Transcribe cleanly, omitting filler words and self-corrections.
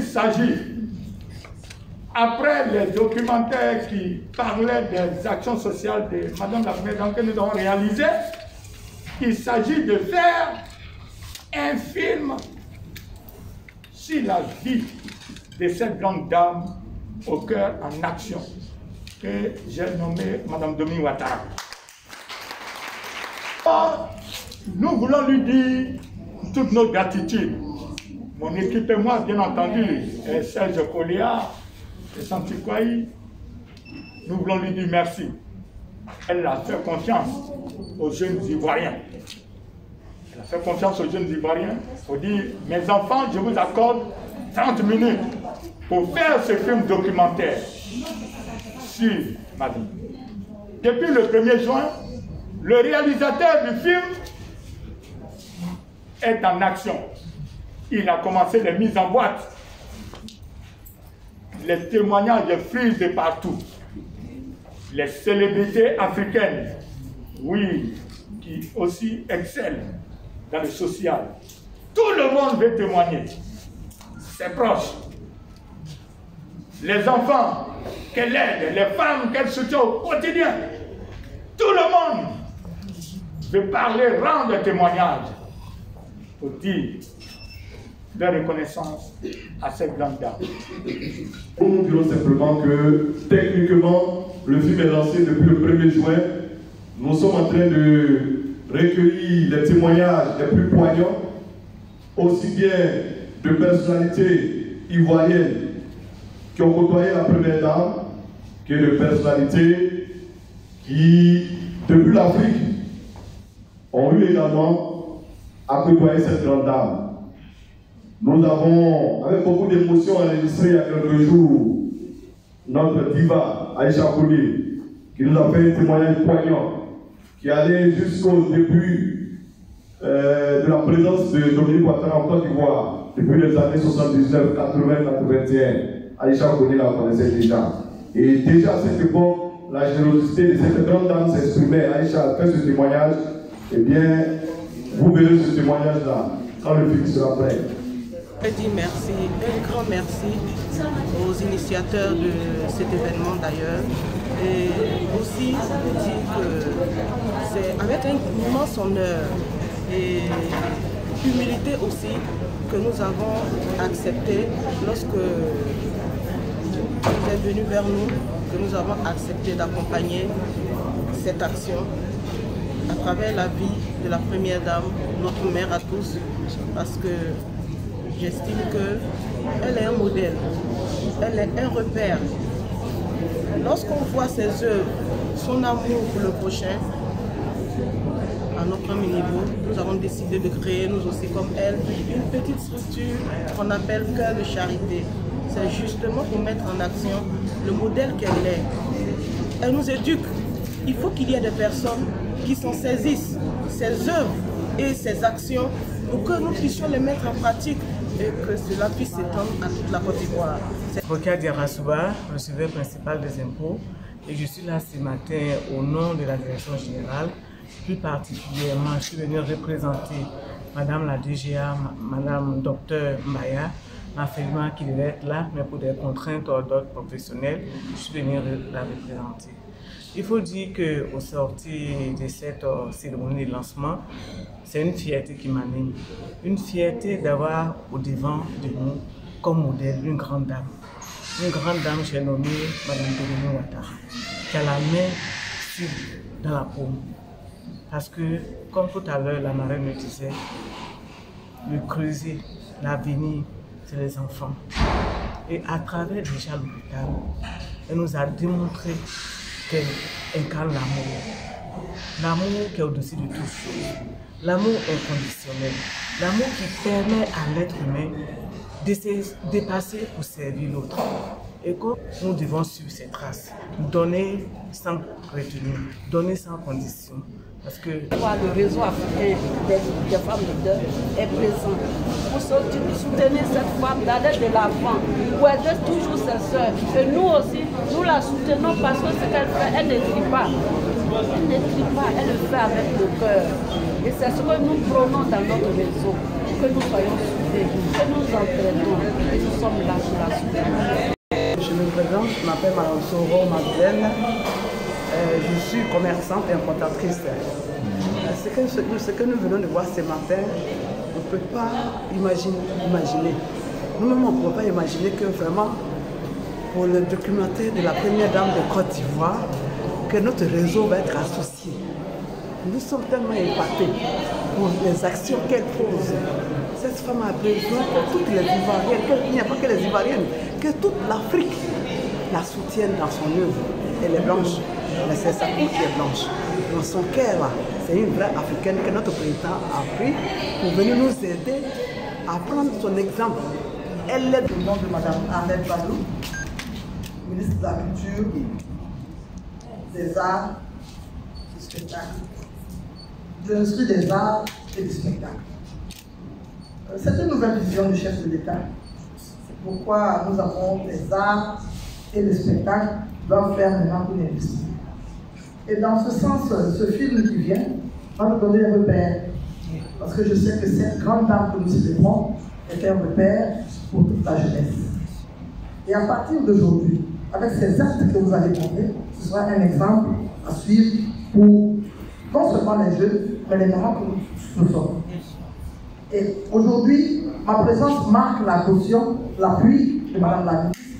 s'agit, après les documentaires qui parlaient des actions sociales de Madame la Première Dame que nous avons réalisées, il s'agit de faire un film sur la vie de cette grande dame au cœur en action, que j'ai nommé Madame Dominique Ouattara. Nous voulons lui dire toute notre gratitude. Mon équipe et moi, bien entendu, et Serge Kolia et Santi Kouaï, nous voulons lui dire merci. Elle a fait confiance aux jeunes Ivoiriens. Elle a fait confiance aux jeunes Ivoiriens pour dire, mes enfants, je vous accorde 30 minutes pour faire ce film documentaire sur ma vie. Depuis le 1er juin, le réalisateur du film est en action. Il a commencé les mises en boîte. Les témoignages fusent de partout. Les célébrités africaines, oui, qui aussi excellent dans le social. Tout le monde veut témoigner. Ses proches. Les enfants qu'elle aide, les femmes qu'elle soutient au quotidien. Tout le monde veut parler, rendre un témoignage pour dire de reconnaissance à cette grande dame. Nous dirons simplement que techniquement, le film est lancé depuis le 1er juin. Nous sommes en train de recueillir les témoignages les plus poignants, aussi bien de personnalités ivoiriennes qui ont côtoyé la Première Dame, que de personnalités qui, depuis l'Afrique, ont eu également à côtoyer cette grande dame. Nous avons, avec beaucoup d'émotion, enregistré il y a quelques jours notre diva, Aïcha Koné, qui nous a fait un témoignage poignant, qui allait jusqu'au début de la présence de Dominique Ouattara en Côte d'Ivoire, depuis les années 79, 80, 81. Aïcha Koné la connaissait déjà. Et déjà à cette époque, la générosité de cette grande dame s'exprimait. Aïcha a fait ce témoignage. Eh bien, vous verrez ce témoignage-là quand le film sera prêt. Je dis merci, un grand merci aux initiateurs de cet événement d'ailleurs. Et aussi dire que c'est avec un immense honneur et humilité aussi que nous avons accepté lorsque vous êtes venu vers nous, que nous avons accepté d'accompagner cette action à travers la vie de la Première Dame, notre mère à tous, parce que j'estime qu'elle est un modèle, elle est un repère. Lorsqu'on voit ses œuvres, son amour pour le prochain, à notre niveau, nous avons décidé de créer, nous aussi comme elle, une petite structure qu'on appelle Cœur de Charité. C'est justement pour mettre en action le modèle qu'elle est. Elle nous éduque. Il faut qu'il y ait des personnes qui s'en saisissent, ses œuvres et ses actions, pour que nous puissions les mettre en pratique et que cela puisse s'étendre à toute la Côte d'Ivoire. Rokia Diarasouba, le surveillant principal des impôts, et je suis là ce matin au nom de la direction générale. Plus particulièrement, je suis venu représenter Madame la DGA, Madame Dr Mbaya, m'a fait moi qui devait être là, mais pour des contraintes d'ordre professionnel, je suis venu la représenter. Il faut dire qu'au sortir de cette cérémonie de lancement, c'est une fierté qui m'anime. Une fierté d'avoir au devant de nous, comme modèle, une grande dame. Une grande dame, j'ai nommé Madame Dominique Ouattara, qui a la main dans la paume. Parce que, comme tout à l'heure, la marraine me disait, le creuset, l'avenir, c'est les enfants. Et à travers déjà l'hôpital, elle nous a démontré qu'elle incarne l'amour. L'amour qui est au-dessus de toute chose. L'amour inconditionnel. L'amour qui permet à l'être humain de se dépasser pour servir l'autre. Et que nous devons suivre ces traces, donner sans retenue, donner sans condition. Parce que le réseau africain des femmes de deuil est présent pour soutenir cette femme, d'aller de l'avant, pour aider toujours ses soeurs. Et nous aussi, nous la soutenons parce que ce qu'elle fait, elle n'écrit pas. Elle n'écrit pas, elle le fait avec le cœur. Et c'est ce que nous prenons dans notre réseau. que nous soyons soudés, que nous entraînons et nous sommes là pour la soutenir. Je me présente, je m'appelle Mme Soro Madeleine. Je suis commerçante et importatrice. Ce que nous venons de voir ce matin, on ne peut pas imaginer. Nous-mêmes, on ne peut pas imaginer que vraiment, pour le documentaire de la première dame de Côte d'Ivoire, que notre réseau va être associé. Nous sommes tellement épatés pour les actions qu'elle pose. Cette femme a besoin que toutes les Ivoiriennes, il n'y a pas que les Ivoiriennes, que toute l'Afrique la soutienne dans son œuvre. Elle est blanche, mais c'est sa peau qui est blanche. Dans son cœur, là, c'est une vraie africaine que notre président a pris pour venir nous aider à prendre son exemple. Elle est au nom de Mme Ahmed Badou, ministre de la Culture, des Arts et du Spectacle, de l'industrie des arts et du spectacle. C'est une nouvelle vision du chef de l'État. C'est pourquoi nous avons les arts et le spectacle doivent faire maintenant une industrie. Et dans ce sens, ce film qui vient va nous donner des repères. Parce que je sais que cette grande dame que nous célébrons est un repère pour toute la jeunesse. Et à partir d'aujourd'hui, avec ces actes que vous avez montrés, ce sera un exemple à suivre pour non seulement les jeunes, mais les parents que nous sommes. Et aujourd'hui, ma présence marque la caution, l'appui de Mme la ministre